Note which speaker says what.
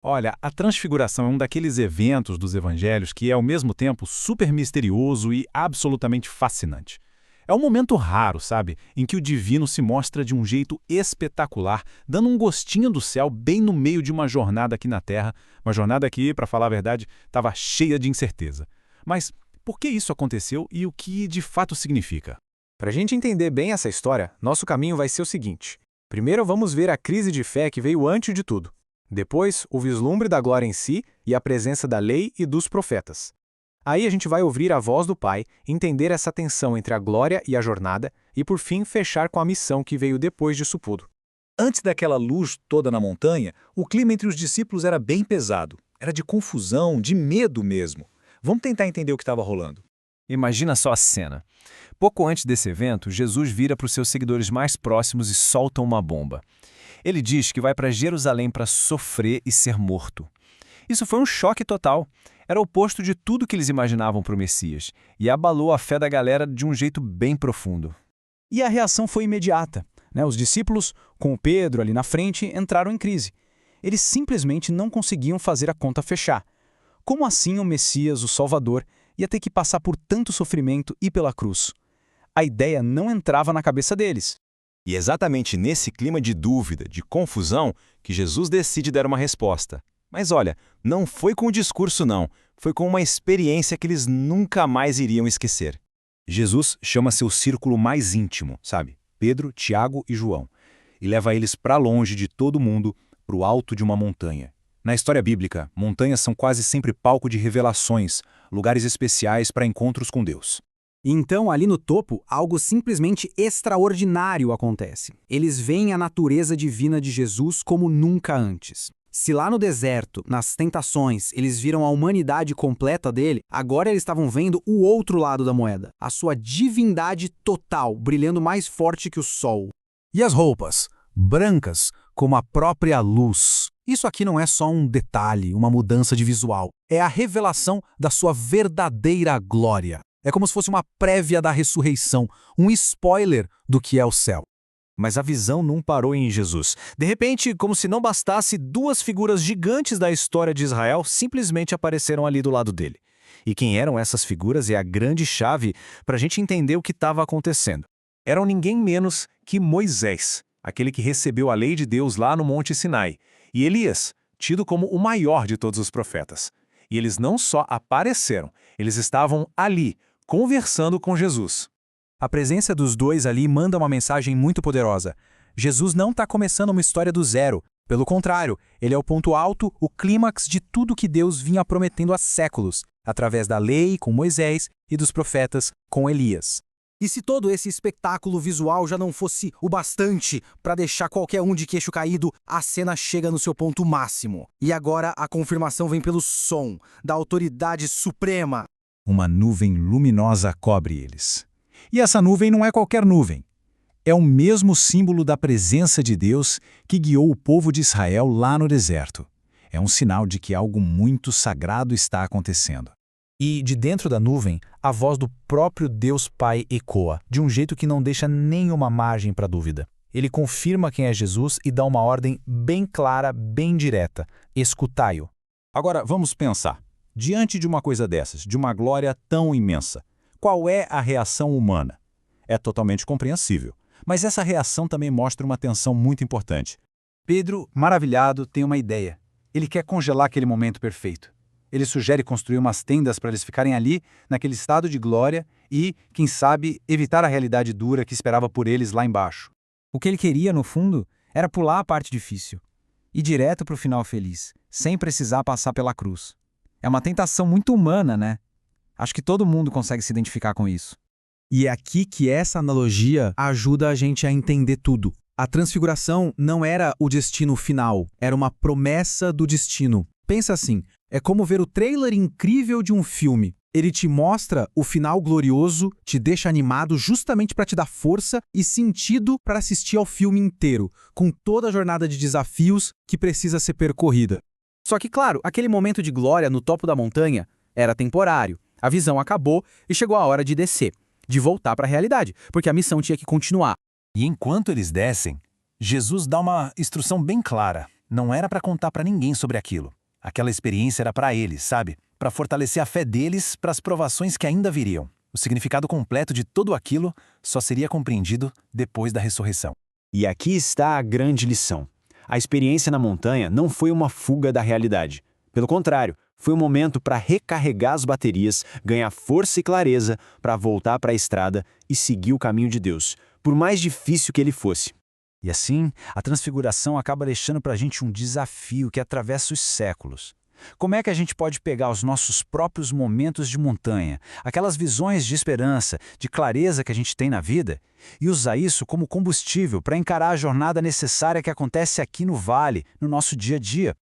Speaker 1: Olha, a Transfiguração é um daqueles eventos dos evangelhos que é ao mesmo tempo super misterioso e absolutamente fascinante. É um momento raro, sabe, em que o divino se mostra de um jeito espetacular, dando um gostinho do céu bem no meio de uma jornada aqui na Terra, uma jornada que, para falar a verdade, estava cheia de incerteza. Mas por que isso aconteceu e o que de fato significa?
Speaker 2: Para a gente entender bem essa história, nosso caminho vai ser o seguinte. Primeiro vamos ver a crise de fé que veio antes de tudo. Depois, o vislumbre da glória em si e a presença da lei e dos profetas. Aí a gente vai ouvir a voz do Pai, entender essa tensão entre a glória e a jornada e, por fim, fechar com a missão que veio depois disso tudo.
Speaker 3: Antes daquela luz toda na montanha, o clima entre os discípulos era bem pesado. Era de confusão, de medo mesmo. Vamos tentar entender o que estava rolando.
Speaker 4: Imagina só a cena. Pouco antes desse evento, Jesus vira para os seus seguidores mais próximos e solta uma bomba. Ele diz que vai para Jerusalém para sofrer e ser morto. Isso foi um choque total. Era o oposto de tudo que eles imaginavam para o Messias e abalou a fé da galera de um jeito bem profundo.
Speaker 5: E a reação foi imediata, né? Os discípulos, com o Pedro ali na frente, entraram em crise. Eles simplesmente não conseguiam fazer a conta fechar. Como assim o Messias, o Salvador, ia ter que passar por tanto sofrimento e pela cruz? A ideia não entrava na cabeça deles.
Speaker 6: E é exatamente nesse clima de dúvida, de confusão, que Jesus decide dar uma resposta. Mas olha, não foi com o discurso não, foi com uma experiência que eles nunca mais iriam esquecer.
Speaker 1: Jesus chama seu círculo mais íntimo, sabe? Pedro, Tiago e João, e leva eles para longe de todo mundo, para o alto de uma montanha. Na história bíblica, montanhas são quase sempre palco de revelações, lugares especiais para encontros com Deus.
Speaker 7: Então, ali no topo, algo simplesmente extraordinário acontece. Eles veem a natureza divina de Jesus como nunca antes. Se lá no deserto, nas tentações, eles viram a humanidade completa dele, agora eles estavam vendo o outro lado da moeda, a sua divindade total, brilhando mais forte que o sol.
Speaker 8: E as roupas? Brancas, como a própria luz. Isso aqui não é só um detalhe, uma mudança de visual. É a revelação da sua verdadeira glória. É como se fosse uma prévia da ressurreição, um spoiler do que é o céu.
Speaker 4: Mas a visão não parou em Jesus. De repente, como se não bastasse, duas figuras gigantes da história de Israel simplesmente apareceram ali do lado dele. E quem eram essas figuras é a grande chave para a gente entender o que estava acontecendo. Eram ninguém menos que Moisés, aquele que recebeu a lei de Deus lá no Monte Sinai, e Elias, tido como o maior de todos os profetas. E eles não só apareceram, eles estavam ali, conversando com Jesus.
Speaker 8: A presença dos dois ali manda uma mensagem muito poderosa. Jesus não está começando uma história do zero. Pelo contrário, ele é o ponto alto, o clímax de tudo que Deus vinha prometendo há séculos, através da lei com Moisés e dos profetas com Elias.
Speaker 7: E se todo esse espetáculo visual já não fosse o bastante para deixar qualquer um de queixo caído, a cena chega no seu ponto máximo. E agora a confirmação vem pelo som, da autoridade suprema.
Speaker 1: Uma nuvem luminosa cobre eles. E essa nuvem não é qualquer nuvem. É o mesmo símbolo da presença de Deus que guiou o povo de Israel lá no deserto. É um sinal de que algo muito sagrado está acontecendo.
Speaker 8: E, de dentro da nuvem, a voz do próprio Deus Pai ecoa, de um jeito que não deixa nenhuma margem para dúvida. Ele confirma quem é Jesus e dá uma ordem bem clara, bem direta. Escutai-o.
Speaker 1: Agora, vamos pensar. Diante de uma coisa dessas, de uma glória tão imensa, qual é a reação humana? É totalmente compreensível. Mas essa reação também mostra uma tensão muito importante.
Speaker 8: Pedro, maravilhado, tem uma ideia. Ele quer congelar aquele momento perfeito. Ele sugere construir umas tendas para eles ficarem ali, naquele estado de glória e, quem sabe, evitar a realidade dura que esperava por eles lá embaixo.
Speaker 9: O que ele queria, no fundo, era pular a parte difícil. Ir direto para o final feliz, sem precisar passar pela cruz. É uma tentação muito humana, né? Acho que todo mundo consegue se identificar com isso.
Speaker 7: E é aqui que essa analogia ajuda a gente a entender tudo. A transfiguração não era o destino final, era uma promessa do destino. Pensa assim, é como ver o trailer incrível de um filme. Ele te mostra o final glorioso, te deixa animado justamente para te dar força e sentido para assistir ao filme inteiro, com toda a jornada de desafios que precisa ser percorrida. Só que, claro, aquele momento de glória no topo da montanha era temporário. A visão acabou e chegou a hora de descer, de voltar para a realidade, porque a missão tinha que continuar.
Speaker 4: E enquanto eles descem, Jesus dá uma instrução bem clara. Não era para contar para ninguém sobre aquilo. Aquela experiência era para eles, sabe? Para fortalecer a fé deles para as provações que ainda viriam. O significado completo de tudo aquilo só seria compreendido depois da ressurreição.
Speaker 6: E aqui está a grande lição. A experiência na montanha não foi uma fuga da realidade. Pelo contrário, foi um momento para recarregar as baterias, ganhar força e clareza para voltar para a estrada e seguir o caminho de Deus, por mais difícil que ele fosse.
Speaker 4: E assim, a transfiguração acaba deixando para a gente um desafio que atravessa os séculos. Como é que a gente pode pegar os nossos próprios momentos de montanha, aquelas visões de esperança, de clareza que a gente tem na vida, e usar isso como combustível para encarar a jornada necessária que acontece aqui no vale, no nosso dia a dia?